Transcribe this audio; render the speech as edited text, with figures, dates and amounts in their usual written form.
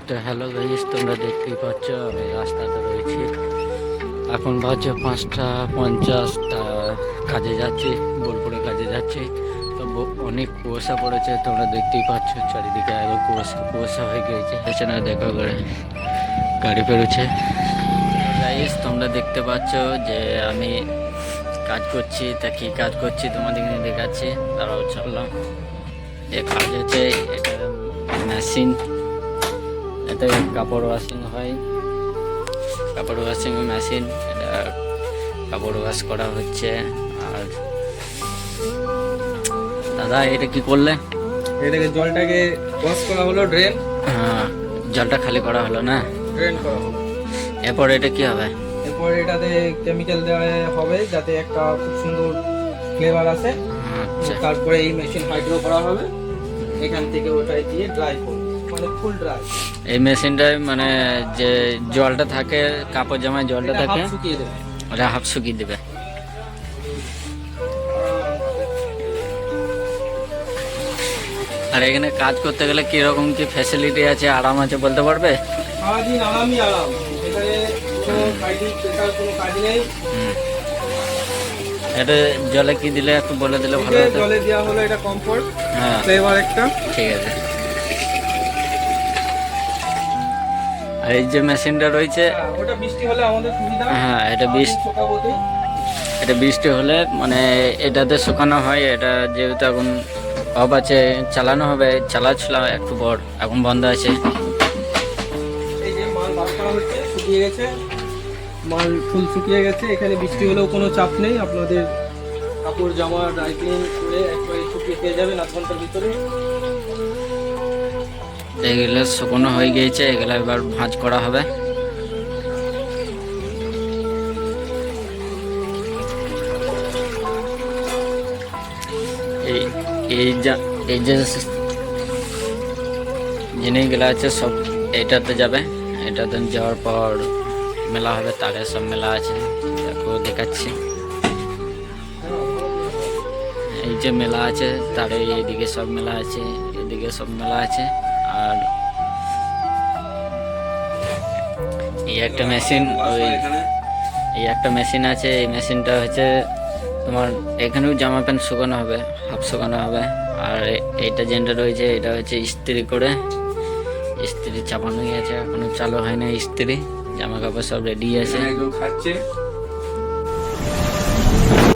তো hello guys, তোমরা দেখতেই পাচ্ছ আমি রাস্তাতে রয়েছি। এখন বাজে 5:50, কাজে যাচ্ছি, বোলপুরে কাজে যাচ্ছি। তো অনেক কুয়াশা পড়েছে, তোমরা দেখতেই পাচ্ছ চারিদিকে আরো কুয়াশা কুয়াশা হয়ে গিয়েছে। পেছনে দেখা করে গাড়ি বেরোচ্ছে। গাইস তোমরা দেখতে পাচ্ছ যে আমি কাজ করছি, তা কি কাজ করছি তোমাদেরকে দেখাচ্ছি। তারাও চললাম। এ কাজ হচ্ছে, এটা মেশিন, এতে কাপড় ওয়াশিং হয়, কাপড় ওয়াশিং মেশিন। এটা কাপড় ওয়াশ করা হচ্ছে। আর দাদা এটা কি করলে? এটাকে জলটাকে ওয়াশ করা হলো, ড্রেন। হ্যাঁ, জলটা খালি করা হলো না, ড্রেন করা হলো। এরপর এটা কি হবে? এরপর এটাতে কেমিক্যাল দেওয়া হবে যাতে একটা খুব সুন্দর ফ্লেভার আসে। আচ্ছা, তারপরে এই মেশিন হাইড্রো করা হবে, এখান থেকে ওটাই দিয়ে ড্রাই করবে, মানে ফুল ড্রাই। এই মেশিনটায় মানে যে জলটা থাকে, কাপড় জামায় জলটা থাকে, শুকিয়ে দেবে। ওটা হাফ শুকিয়ে দেবে। আর এখানে কাজ করতে গেলে কিরকম কি ফ্যাসিলিটি আছে, আরাম আছে বলতে পারবে? সারাদিন আরামই আরাম, এখানে কোনো সাইডিং প্রেশার কোনো কাজ নেই। এটা জলে কি দিলে একটু বলে দিলে ভালো হতো। জলে দেওয়া হলো এটা কমফোর্ট হ্যাঁ, ফ্লেভার একটা। ঠিক আছে। আর এই যে মেশিনটা রয়েছে, ওটা বৃষ্টি হলে আমাদের সুবিধা। হ্যাঁ এটা শুকাবোতে এটা বৃষ্টি হলে মানে এটাতে শুকানো হয়। এটা যেহেতু এখন অফ আছে, চালানো হবে, চালাচ্ছিলাম একটু পর, এখন বন্ধ আছে। এই যে মাল বার করা হচ্ছে, শুকিয়ে গেছে, মাল ফুল শুকিয়ে গেছে। এখানে বৃষ্টি হলেও কোনো চাপ নেই, আপনাদের কাপড় জামা ড্রাই ক্লিন করে একবারে শুকিয়ে পেয়ে যাবেন 8 ঘন্টার ভিতরে। এগুলো শুকনো হয়ে গিয়েছে, এগুলো এবার ভাঁজ করা হবে। এই এই যা এই যে জিনিসগুলো আছে সব এটাতে যাবে। এটাতে যাওয়ার পর মেলা হবে, তারে সব মেলা আছে, দেখো দেখাচ্ছি। এই যে মেলা আছে, তারে এইদিকে সব মেলা আছে, এদিকে সব মেলা আছে। আর এই একটা মেশিন, এই একটা মেশিন আছে। এই মেশিনটা হচ্ছে তোমার এখানেও জামা প্যান্ট শুকানো হবে, হাফ শুকানো হবে। আর এইটা যেটা রয়েছে এটা হচ্ছে ইস্ত্রি করে, ইস্ত্রি চাপানোই আছে, এখনো চালু হয় না ইস্ত্রি। জামা কাপড় সব রেডি আছে। খাচ্ছে